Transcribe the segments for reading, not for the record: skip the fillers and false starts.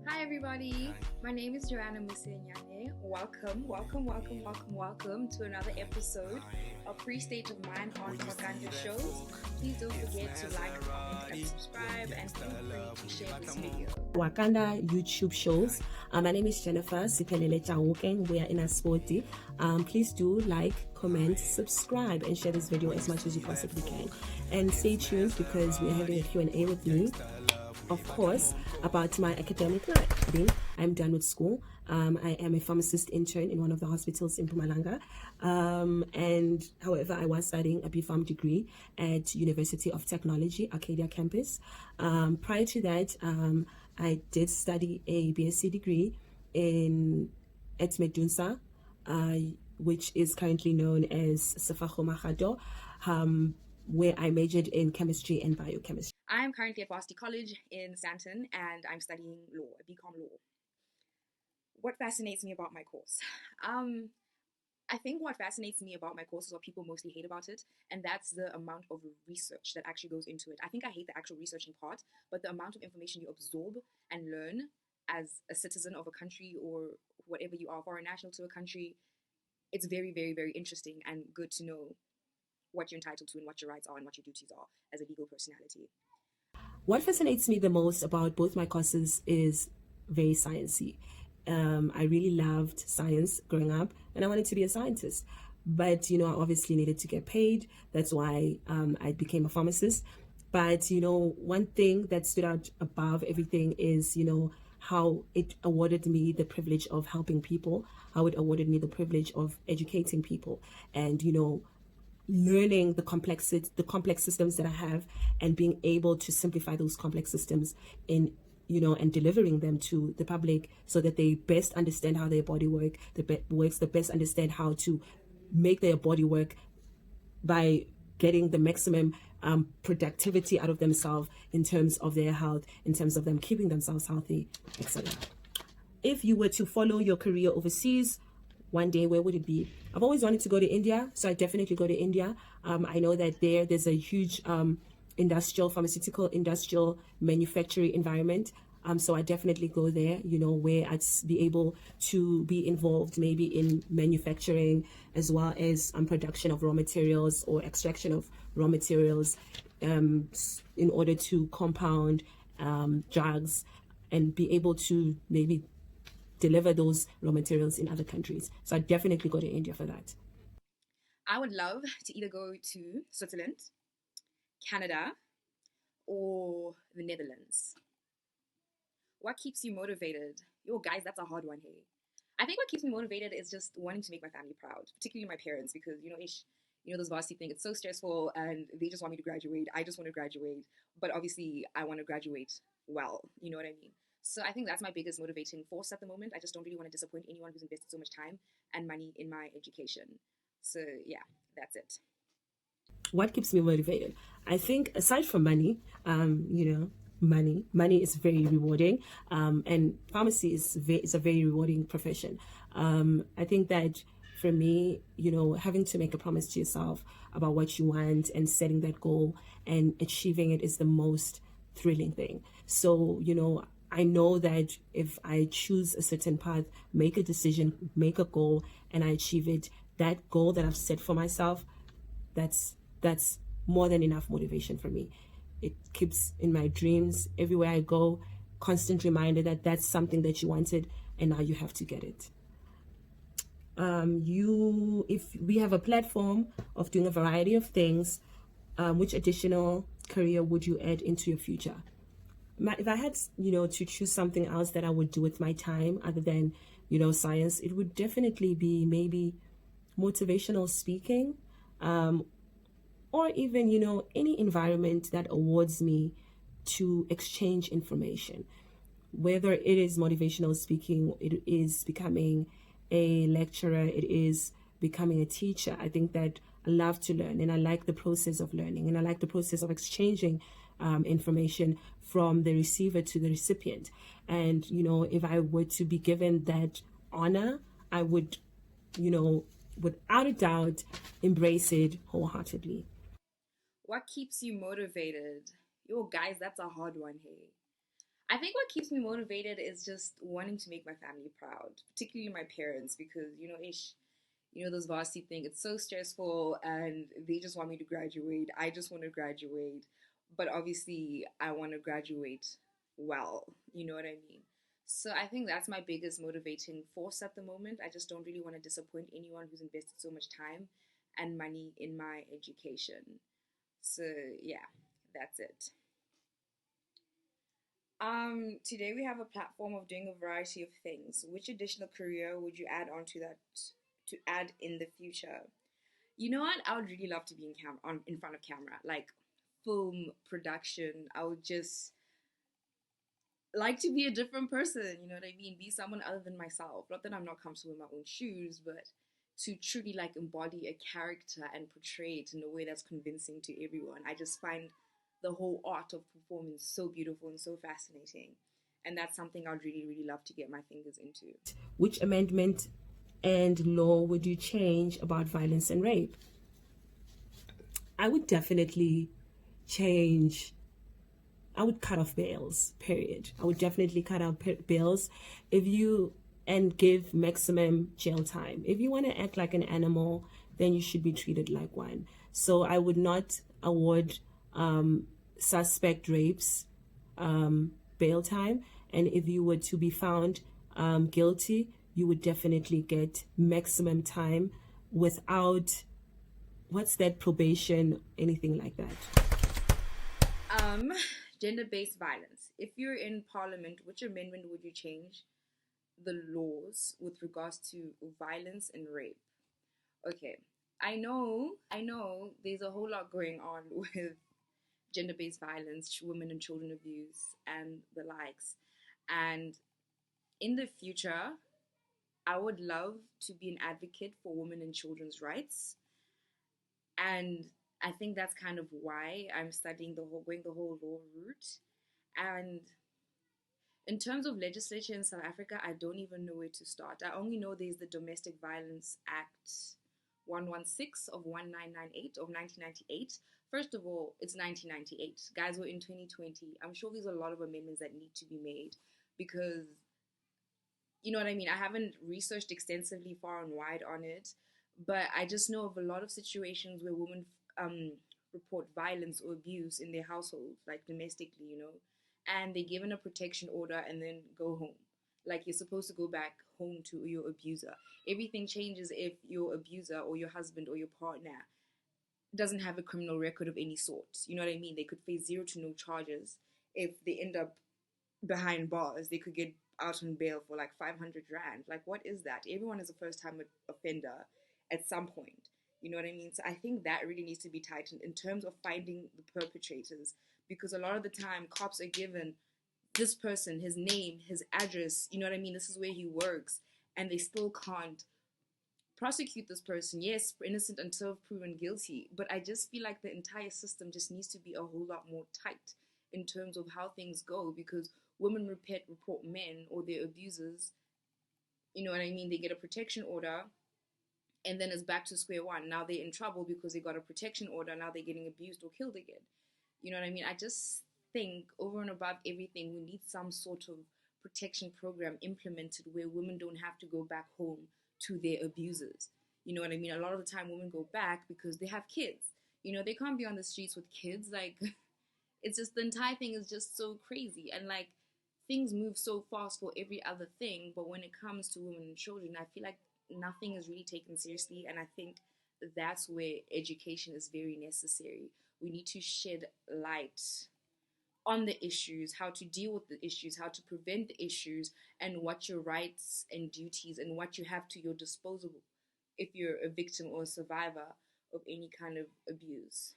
Hi everybody, my name is Joanna Musenyane. Welcome to another episode of Freestate of Mind on QwakandaShows. Please don't forget to like, comment, and subscribe, and feel free to share this video. Wakanda YouTube shows. My name is Jennifer Sipelele Chawokeng. We are in Varsity. Please do like, comment, subscribe, and share this video as much as you possibly can. And stay tuned because we are having a Q&A with me, of course, about my academic life. I'm done with school. I am a pharmacist intern in one of the hospitals in Mpumalanga. And however, I was studying a BPharm degree at University of Technology, Arcadia campus. Prior to that, I did study a BSc degree at Medunsa, which is currently known as Sefako Magado, where I majored in chemistry and biochemistry. I am currently at Varsity College in Sandton, and I'm studying law, BCom law. What fascinates me about my course? I think what fascinates me about my course is what people mostly hate about it, and that's the amount of research that actually goes into it. I think I hate the actual researching part, but the amount of information you absorb and learn as a citizen of a country or whatever you are, foreign national to a country, it's very, very, very interesting and good to know what you're entitled to and what your rights are and what your duties are as a legal personality. What fascinates me the most about both my courses is very sciencey. I really loved science growing up and I wanted to be a scientist. But, I obviously needed to get paid. That's why I became a pharmacist. But, one thing that stood out above everything is, how it awarded me the privilege of helping people, how it awarded me the privilege of educating people and, learning the complex systems that I have and being able to simplify those complex systems and delivering them to the public so that they best understand how their body works, the best understand how to make their body work by getting the maximum productivity out of themselves in terms of their health, in terms of them keeping themselves healthy, etc. If you were to follow your career overseas, one day, where would it be? I've always wanted to go to India, so I definitely go to India. I know that there's a huge pharmaceutical industrial manufacturing environment. So I definitely go there, where I'd be able to be involved maybe in manufacturing as well as production of raw materials or extraction of raw materials in order to compound drugs and be able to maybe deliver those raw materials in other countries. So I definitely go to India for that. I would love to either go to Switzerland, Canada, or the Netherlands. What keeps you motivated? Yo, guys, that's a hard one, hey. I think what keeps me motivated is just wanting to make my family proud, particularly my parents, because, this varsity thing, it's so stressful and they just want me to graduate. I just want to graduate. But obviously, I want to graduate well. You know what I mean? So I think that's my biggest motivating force at the moment. I just don't really want to disappoint anyone who's invested so much time and money in my education. So yeah, that's it. What keeps me motivated? I think aside from money, money is very rewarding, and pharmacy is a very rewarding profession. I think that for me, having to make a promise to yourself about what you want and setting that goal and achieving it is the most thrilling thing. So, I know that if I choose a certain path, make a decision, make a goal, and I achieve it, that goal that I've set for myself, that's more than enough motivation for me. It keeps in my dreams everywhere I go, constant reminder that that's something that you wanted and now you have to get it. If we have a platform of doing a variety of things, which additional career would you add into your future? If I had, to choose something else that I would do with my time other than, science, it would definitely be maybe motivational speaking, or even, any environment that awards me to exchange information. Whether it is motivational speaking, it is becoming a lecturer, it is becoming a teacher. I think that I love to learn and I like the process of learning and I like the process of exchanging information from the receiver to the recipient. And, if I were to be given that honor, I would, without a doubt, embrace it wholeheartedly. What keeps you motivated? Yo, guys, that's a hard one, hey. I think what keeps me motivated is just wanting to make my family proud, particularly my parents, because those varsity thing. It's so stressful, and they just want me to graduate. I just want to graduate, but obviously, I want to graduate well. You know what I mean? So I think that's my biggest motivating force at the moment. I just don't really want to disappoint anyone who's invested so much time and money in my education. So yeah, that's it. Today we have a platform of doing a variety of things. Which additional career would you add onto that to add in the future? You know what? I would really love to be in front of camera, like film production. I would just like to be a different person. You know what I mean? Be someone other than myself. Not that I'm not comfortable in my own shoes, but to truly like embody a character and portray it in a way that's convincing to everyone. I just find the whole art of performance so beautiful and so fascinating. And that's something I'd really, really love to get my fingers into. Which amendment and law would you change about violence and rape? I would definitely I would cut off bails, period. I would definitely cut out bails and give maximum jail time. If you want to act like an animal, then you should be treated like one. So I would not award suspect rapes bail time. And if you were to be found guilty, you would definitely get maximum time without, probation, anything like that. Gender-based violence. If you're in Parliament, which amendment would you change the laws with regards to violence and rape? Okay, I know there's a whole lot going on with gender-based violence, women and children abuse, and the likes. And in the future, I would love to be an advocate for women and children's rights. And I think that's kind of why I'm studying going the whole law route. And in terms of legislature in South Africa, I don't even know where to start. I only know there's the Domestic Violence Act 116 of 1998 of 1998. First of all, it's 1998. Guys, we're in 2020. I'm sure there's a lot of amendments that need to be made because, you know what I mean? I haven't researched extensively far and wide on it, but I just know of a lot of situations where women report violence or abuse in their households, like domestically, and they're given a protection order and then go home. Like, you're supposed to go back home to your abuser. Everything changes if your abuser or your husband or your partner doesn't have a criminal record of any sort. You know what I mean? They could face 0 to no charges. If they end up behind bars, they could get out on bail for like 500 rand. Like, what is that? Everyone is a first-time offender at some point. You know what I mean? So I think that really needs to be tightened in terms of finding the perpetrators, because a lot of the time cops are given this person, his name, his address, you know what I mean? This is where he works, and they still can't prosecute this person. Yes, innocent until proven guilty, but I just feel like the entire system just needs to be a whole lot more tight in terms of how things go, because women report men or their abusers, you know what I mean? They get a protection order, and then it's back to square one. Now they're in trouble because they got a protection order. Now they're getting abused or killed again. You know what I mean? I just think over and above everything, we need some sort of protection program implemented where women don't have to go back home to their abusers. You know what I mean? A lot of the time women go back because they have kids. They can't be on the streets with kids. Like, it's just, the entire thing is just so crazy. And like, things move so fast for every other thing. But when it comes to women and children, I feel like nothing is really taken seriously, and I think that's where education is very necessary. We need to shed light on the issues, how to deal with the issues, how to prevent the issues, and what your rights and duties and what you have to your disposal if you're a victim or a survivor of any kind of abuse.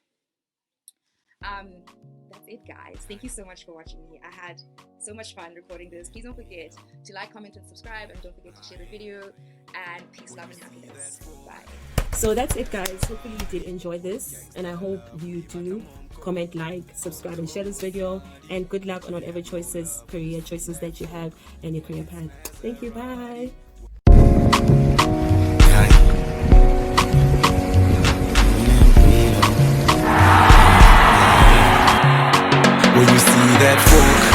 That's it, guys. Thank you so much for watching me. I had so much fun recording this. Please don't forget to like, comment, and subscribe, and don't forget to share the video. And peace, love, and happiness. Bye. So that's it, guys. Hopefully you did enjoy this, and I hope you do. Comment, like, subscribe, and share this video. And good luck on whatever career choices that you have in your career path. Thank you. Bye. When you see that fork